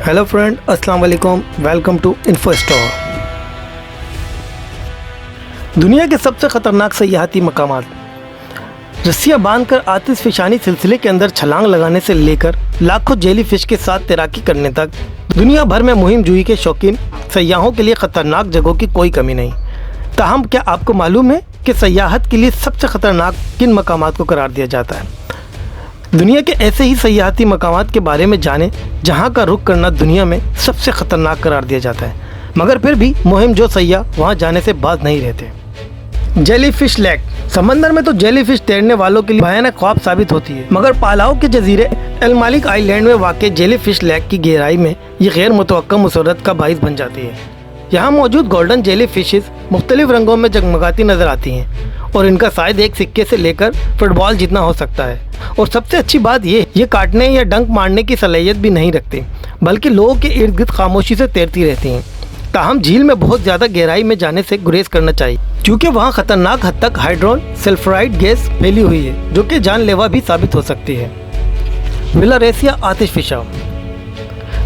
Hello friend, अस्सलाम वालेकुम। Welcome to Info Store. दुनिया के सबसे ख़तरनाक सयाहती मकामात। रस्सियाँ बांधकर आतिशफ़शानी सिलसिले के अंदर छलांग लगाने से लेकर लाखों जेली फिश के साथ तैराकी करने तक दुनिया भर में मुहिम जुई के शौकीन सयाहों के लिए ख़तरनाक जगहों की कोई कमी नहीं। ताहम क्या आपको मालूम है कि सयाहत के लिए सबसे ख़तरनाक किन मकामात को करार दिया जाता है? दुनिया के ऐसे ही सयाहती मकामात के बारे में जानें जहां का रुख करना दुनिया में सबसे ख़तरनाक करार दिया जाता है, मगर फिर भी मुहिम जो सयाह वहां जाने से बाज नहीं रहते। Jelly fish lake. समंदर में तो जेली फिश तैरने वालों के लिए भयानक ख्वाब साबित होती है, मगर पालाउ के जजीरे एल मालिक आइलैंड में वाक़ जेली फिश लेक की गहराई में ये गैर मुतवक्का मुसर्रत का बाइस बन जाती है। यहाँ मौजूद गोल्डन जेली फिशेस मुख्तलिफ रंगों में जगमगाती नजर आती हैं और इनका साइज एक सिक्के से लेकर फुटबॉल जितना हो सकता है। और सबसे अच्छी बात ये काटने या डंक मारने की सलाहियत भी नहीं रखती, बल्कि लोगों के इर्द गिर्द खामोशी से तैरती रहती हैं। ताहम झील में बहुत ज़्यादा गहराई में जाने से गुरेज करना चाहिए, क्योंकि वहाँ खतरनाक हद तक हाइड्रोन सल्फ्राइड गैस फैली हुई है जो कि जानलेवा भी साबित हो सकती है। विलारेसिया आतिशफ़िशा।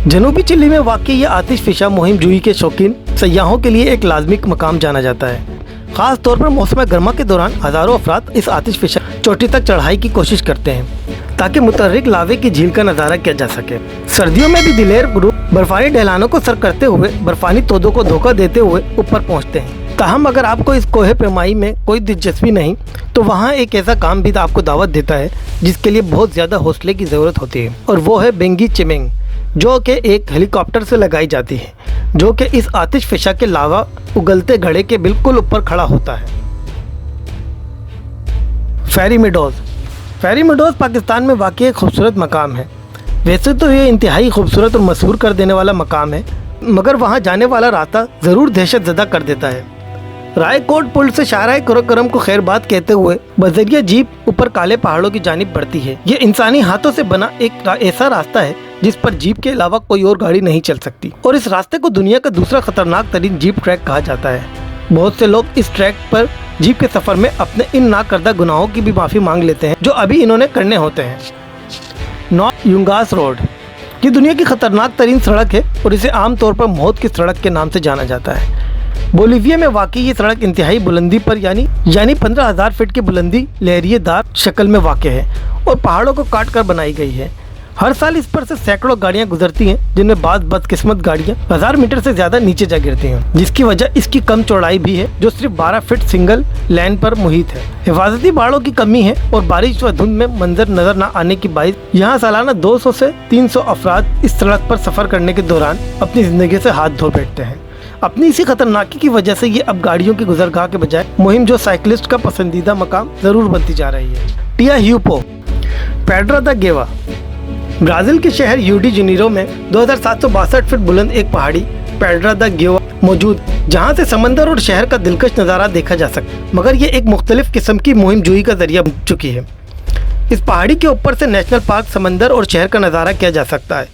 जनूबी चिली में वाक़ ये आतिशफ़िशा मुहिम जुई के शौकीन सयाहों के लिए एक लाजमी मकाम जाना जाता है। ख़ास तौर पर मौसम गर्मा के दौरान हज़ारों अफराद इस आतिशफ़िशा चोटी तक चढ़ाई की कोशिश करते हैं ताकि मुतहर्रिक लावे की झील का नज़ारा किया जा सके। सर्दियों में भी दिलेर ग्रुप बर्फानी ढलानों को सर करते हुए बर्फानी तोदों को धोखा देते हुए ऊपर पहुंचते हैं। ताहम अगर आपको इस कोहे पेमाई में कोई दिलचस्पी नहीं, तो वहाँ एक ऐसा काम भी आपको दावत देता है जिसके लिए बहुत ज़्यादा हौसले की ज़रूरत होती है, और वो है बेंगी चिमिंग, जो कि एक हेलीकॉप्टर से लगाई जाती है, जो कि इस आतिशफ़िशा के लावा उगलते घड़े के बिल्कुल ऊपर खड़ा होता है। फेरी मीडोज़। फेरी मीडोज़ पाकिस्तान में वाक़ एक खूबसूरत मकाम है। वैसे तो ये इंतहाई खूबसूरत और मशहूर कर देने वाला मकाम है, मगर वहाँ जाने वाला रास्ता ज़रूर दहशत ज़दा कर देता है। रायकोट पुल से शाहराह कुरकरम को खैरबाद कहते हुए बजरिया जीप ऊपर काले पहाड़ों की जानिब बढ़ती है। ये इंसानी हाथों से बना एक ऐसा रास्ता है जिस पर जीप के अलावा कोई और गाड़ी नहीं चल सकती, और इस रास्ते को दुनिया का दूसरा खतरनाक तरीन जीप ट्रैक कहा जाता है। बहुत से लोग इस ट्रैक पर जीप के सफ़र में अपने इन ना करदा गुनाहों की भी माफ़ी मांग लेते हैं जो अभी इन्होंने करने होते हैं। North Yungas road. ये दुनिया की खतरनाक तरीन सड़क है और इसे आमतौर पर मौत की सड़क के नाम से जाना जाता है। बोलीविया में वाक़ई ये सड़क इंतहाई बुलंदी पर यानी 15,000 फीट की बुलंदी लहरिएदार शक्ल में वाक़ है और पहाड़ों को काट कर बनाई गई है। हर साल इस पर से सैकड़ों गाड़ियां गुजरती हैं, जिनमें बाद बदकिस्मत गाड़ियां 1000 मीटर से ज़्यादा नीचे जा गिरती हैं, जिसकी वजह इसकी कम चौड़ाई भी है जो सिर्फ 12 फीट सिंगल लाइन पर मुहित है। हिफाजती बाड़ों की कमी है और बारिश व धुंध में मंजर नजर न आने की बाइस यहाँ सालाना 200 से 300 अफराद इस सड़क पर सफ़र करने के दौरान अपनी ज़िंदगी से हाथ धो बैठते हैं। अपनी इसी खतरनाकी की वजह से ये अब गाड़ियों की गुजरगाह के बजाय मुहिम जो साइकिलिस्ट का पसंदीदा मकाम ज़रूर बनती जा रही है। टिया ह्यूपो। Pendra the Geva. ब्राज़ील के शहर रियो डी जनेरो में 2762 फीट बुलंद एक पहाड़ी पेड्रा द गेवा मौजूद, जहां से समंदर और शहर का दिलकश नज़ारा देखा जा सकता है, मगर ये एक मुख्तलिफ किस्म की मुहिम जुई का जरिया बन चुकी है। इस पहाड़ी के ऊपर से नेशनल पार्क, समंदर और शहर का नज़ारा किया जा सकता है,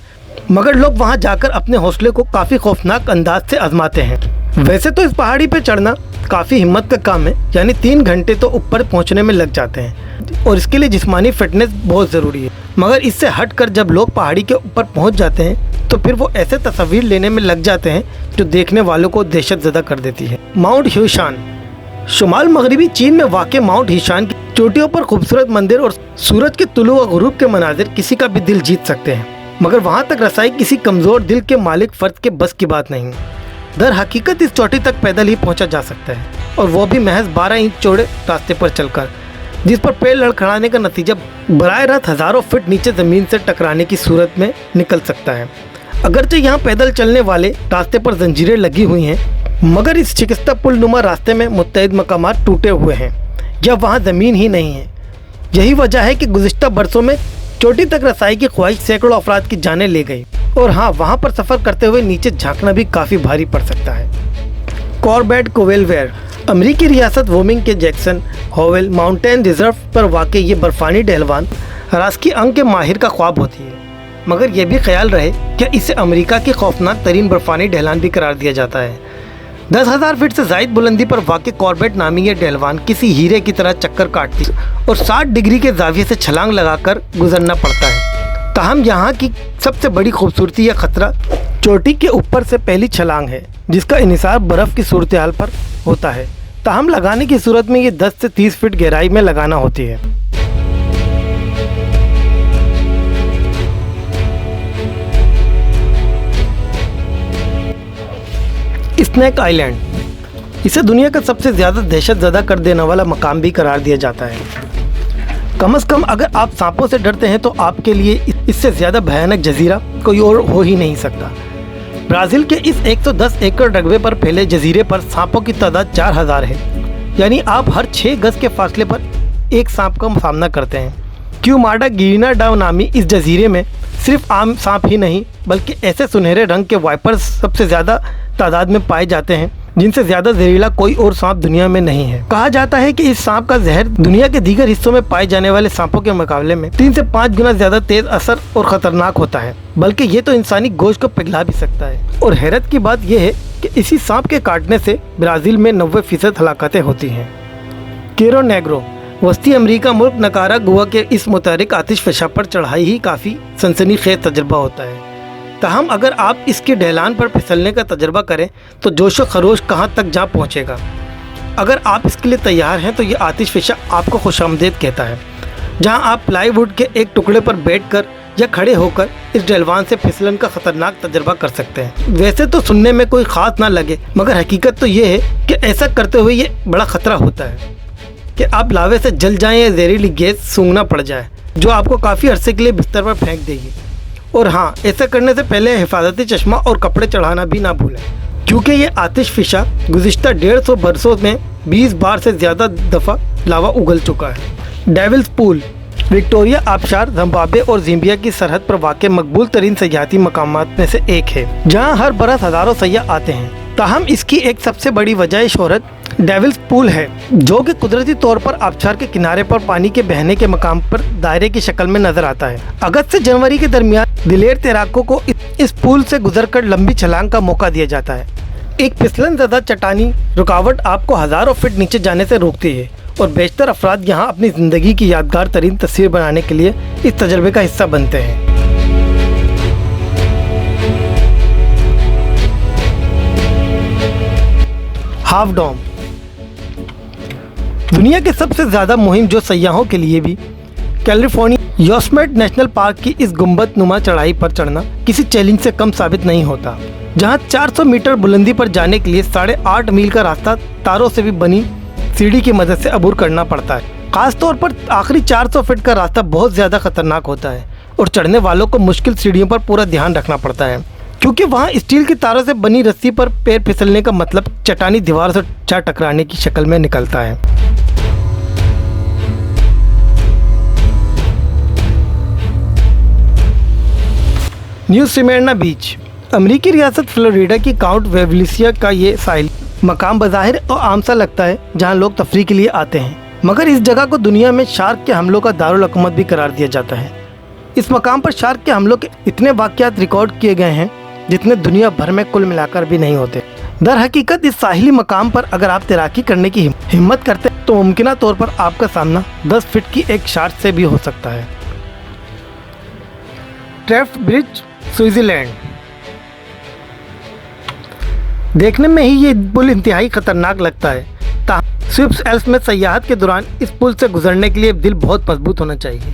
मगर लोग वहां जाकर अपने हौसले को काफ़ी खौफनाक अंदाज से आजमाते हैं। वैसे तो इस पहाड़ी पर चढ़ना काफ़ी हिम्मत का काम है, यानी 3 घंटे तो ऊपर पहुंचने में लग जाते हैं और इसके लिए जिस्मानी फिटनेस बहुत ज़रूरी है। मगर इससे हटकर जब लोग पहाड़ी के ऊपर पहुंच जाते हैं तो फिर वो ऐसे तस्वीर लेने में लग जाते हैं जो देखने वालों को दहशत ज़दा कर देती है। माउंट ह्यूशान। शुमाल मगरबी चीन में वाक़ माउंट ह्यूशान की चोटियों पर खूबसूरत मंदिर और सूरज के तुलू व गुरूब के मनाजिर किसी का भी दिल जीत सकते हैं, मगर वहाँ तक रसाई किसी कमज़ोर दिल के मालिक फ़र्द के बस की बात नहीं। दर हकीकत इस चोटी तक पैदल ही पहुँचा जा सकता है, और वो भी महज 12 इंच चौड़े रास्ते पर चलकर, जिस पर पैर लड़खड़ाने का नतीजा बराह रास्त हज़ारों फीट नीचे ज़मीन से टकराने की सूरत में निकल सकता है। अगरचे यहाँ पैदल चलने वाले रास्ते पर जंजीरें लगी हुई हैं, मगर इस शिकस्ता पुल नुमा रास्ते में मुत्तहिद मकामात टूटे हुए हैं या वहाँ ज़मीन ही नहीं है। यही वजह है कि गुज़िश्ता बरसों में चोटी तक रसाई की ख्वाहिश सैकड़ों अफराद की जानें ले गई, और हाँ, वहाँ पर सफ़र करते हुए नीचे झांकना भी काफ़ी भारी पड़ सकता है। कॉर्बेट कोवेलवेयर। अमरीकी रियासत वोमिंग के जैक्सन होवेल माउंटेन रिजर्व पर वाक़ ये बर्फ़ानी ढलवान रास्की अंग के माहिर का ख्वाब होती है, मगर यह भी ख्याल रहे कि इसे अमेरिका की खौफनाक तरीन बर्फ़ानी ढलान भी करार दिया जाता है। 10,000 फीट से ज़ायद बुलंदी पर वाक़ कॉर्बेट नामी ये ढलवान किसी हीरे की तरह चक्कर काटती और 60 डिग्री के ज़ाविये से छलांग लगाकर गुजरना पड़ता है। ताहम यहाँ की सबसे बड़ी खूबसूरती या खतरा चोटी के ऊपर से पहली छलांग है, जिसका इन्हिसार बर्फ़ की सूरत हाल पर होता है। ताहम लगाने की सूरत में ये 10 से 30 फीट गहराई में लगाना होती है। स्नेक आइलैंड, इसे दुनिया का सबसे ज़्यादा दहशत ज़दा कर देने वाला मकाम भी करार दिया जाता है। कम से कम अगर आप सांपों से डरते हैं तो आपके लिए इससे ज़्यादा भयानक जजीरा कोई और हो ही नहीं सकता। ब्राज़ील के इस 110 एकड़ रकबे पर फैले जजीरे पर सांपों की तादाद 4000 है, यानी आप हर 6 गज के फासले पर एक सांप का सामना करते हैं। क्यूमाडा गिरिना डाव नामी इस जजीरे में सिर्फ आम सांप ही नहीं बल्कि ऐसे सुनहरे रंग के वाइपर्स सबसे ज़्यादा तादाद में पाए जाते हैं, जिनसे ज़्यादा जहरीला कोई और सांप दुनिया में नहीं है। कहा जाता है कि इस सांप का जहर दुनिया के दीगर हिस्सों में पाए जाने वाले सांपों के मुकाबले में 3 से 5 गुना ज़्यादा तेज असर और ख़तरनाक होता है, बल्कि ये तो इंसानी गोश्त को पिघला भी सकता है। और हैरत की बात यह है कि इसी सांप के काटने से ब्राज़ील में 90% हलाकतें होती हैं। केरो नेग्रो, वस्ती अमेरिका मुल्क नकारा गुआ के इस मुतहरिक आतिशफ़शा पर चढ़ाई ही काफ़ी सनसनीखेज़ तजुर्बा होता है। ताहम अगर आप इसके ढलान पर फिसलने का तजुर्बा करें तो जोश व खरोश कहाँ तक जा पहुँचेगा। अगर आप इसके लिए तैयार हैं तो ये आतिशफ़शा आपको खुशामदीद कहता है, जहाँ आप प्लाईवुड के एक टुकड़े पर बैठकर या खड़े होकर इस ढलवान से फिसलन का ख़तरनाक तजुर्बा कर सकते हैं। वैसे तो सुनने में कोई ख़ास ना लगे, मगर हकीकत तो ये है कि ऐसा करते हुए ये बड़ा ख़तरा होता है कि आप लावे से जल जाएं या जहरीली गैस सूंघना पड़ जाए, जो आपको काफ़ी अरसे के लिए बिस्तर पर फेंक देगी। और हाँ, ऐसा करने से पहले हिफाजती चश्मा और कपड़े चढ़ाना भी ना भूलें, क्योंकि ये आतिशफ़शा गुज़िश्ता 150 बरसों में 20 बार से ज़्यादा दफ़ा लावा उगल चुका है। डेविल्स पूल विक्टोरिया आबशार जिम्बाब्वे और ज़ाम्बिया की सरहद पर वाक़ मकबूल तरीन सयाहती मकामात में से एक है, जहाँ हर बरस हज़ारों सयाह आते हैं। ताहम इसकी एक सबसे बड़ी वजह शोहरत डेविल्स पूल है, जो कि कुदरती तौर पर आबशार के किनारे पर पानी के बहने के मकाम पर दायरे की शक्ल में नजर आता है। अगस्त से जनवरी के दरमियान दिलेर तैराकों को इस पुल से गुजरकर लंबी छलांग का मौका दिया जाता है। एक फिसलन ज़दा चट्टानी रुकावट आपको हज़ारों फीट नीचे जाने से रोकती है, और बेशतर अफराद यहाँ अपनी ज़िंदगी की यादगार तरीन तस्वीर बनाने के लिए इस तजर्बे का हिस्सा बनते हैं। हाफ डोम, दुनिया के सबसे ज़्यादा मुहिम जो सयाहों के लिए भी कैलिफोर्निया योसेमिट नेशनल पार्क की इस गुंबद नुमा चढ़ाई पर चढ़ना किसी चैलेंज से कम साबित नहीं होता, जहां 400 मीटर बुलंदी पर जाने के लिए 8.5 मील का रास्ता तारों से भी बनी सीढ़ी की मदद से अबूर करना पड़ता है। खास तौर पर आखिरी 400 फीट का रास्ता बहुत ज़्यादा खतरनाक होता है और चढ़ने वालों को मुश्किल सीढ़ियों पर पूरा ध्यान रखना पड़ता है, क्योंकि वहाँ स्टील की तारों से बनी रस्सी पर पैर फिसलने का मतलब चट्टानी दीवार से जा टकराने की शक्ल में निकलता है। न्यू स्मिर्ना बीच, अमेरिकी रियासत फ्लोरिडा की काउंट वेवलिसिया का ये साहिल मकाम बज़ाहिर और आम सा लगता है, जहाँ लोग तफरीह के लिए आते हैं, मगर इस जगह को दुनिया में शार्क के हमलों का दारुल हुकूमत भी करार दिया जाता है। इस मकाम पर शार्क के हमलों के इतने वाक़यात रिकॉर्ड किए गए हैं जितने दुनिया भर में कुल मिलाकर भी नहीं होते। दर हकीकत इस साहिली मकाम पर अगर आप तैराकी करने की हिम्मत करते हैं तो मुमकिन तौर पर आपका सामना 10 फीट की एक शार्क से भी हो सकता है। ट्रेफ्ट ब्रिज, स्विट्ज़रलैंड, देखने में ही ये पुल इंतहाई ख़तरनाक लगता है। स्विस एल्प्स में सयाहत के दौरान इस पुल से गुजरने के लिए दिल बहुत मजबूत होना चाहिए,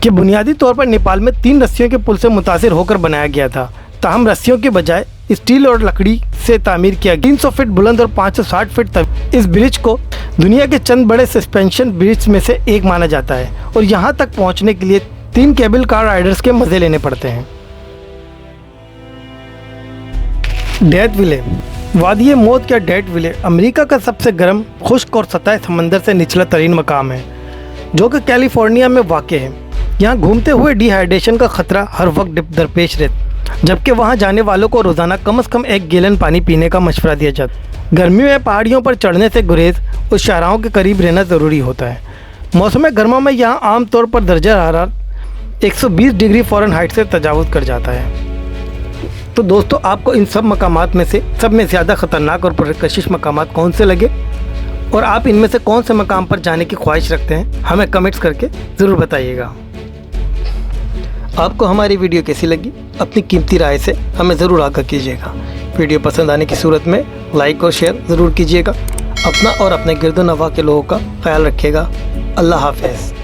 कि बुनियादी तौर पर नेपाल में 3 रस्सियों के पुल से मुतासिर होकर बनाया गया था। ताहम रस्सियों के बजाय स्टील और लकड़ी से तामीर किया 300 फीट बुलंद और 560 फीट तक इस ब्रिज को दुनिया के चंद बड़े सस्पेंशन ब्रिज में से एक माना जाता है, और यहाँ तक पहुँचने के लिए 3 केबल कार राइडर्स के मज़े लेने पड़ते हैं। डेथ विले, वादी मौत या डेथ विले अमेरिका का सबसे गर्म, खुश्क और सतह समंदर से निचला तरीन मकाम है, जो कि कैलिफोर्निया में वाक़ है। यहाँ घूमते हुए डिहाइड्रेशन का ख़तरा हर वक्त दरपेश रहता, जबकि वहाँ जाने वालों को रोज़ाना कम से कम 1 गैलन पानी पीने का मशवरा दिया जाता। गर्मियों में पहाड़ियों पर चढ़ने से गुरेज और शाहराहों के करीब रहना ज़रूरी होता है। मौसम गर्मा में यहाँ आमतौर पर दर्जा हरारत 120 डिग्री फ़ारेनहाइट से तजावुज़ कर जाता है। तो दोस्तों, आपको इन सब मकामात में से सब में ज़्यादा ख़तरनाक और पुरकशिश मकामात कौन से लगे, और आप इनमें से कौन से मकाम पर जाने की ख्वाहिश रखते हैं, हमें कमेंट्स करके ज़रूर बताइएगा। آپ کو ہماری ویڈیو کیسی لگی اپنی قیمتی رائے سے ہمیں ضرور آگاہ کیجیے گا۔ ویڈیو پسند آنے کی صورت میں لائک اور شیئر ضرور کیجیے گا۔ اپنا اور اپنے گرد و نواح کے لوگوں کا خیال رکھیے گا۔ اللہ حافظ۔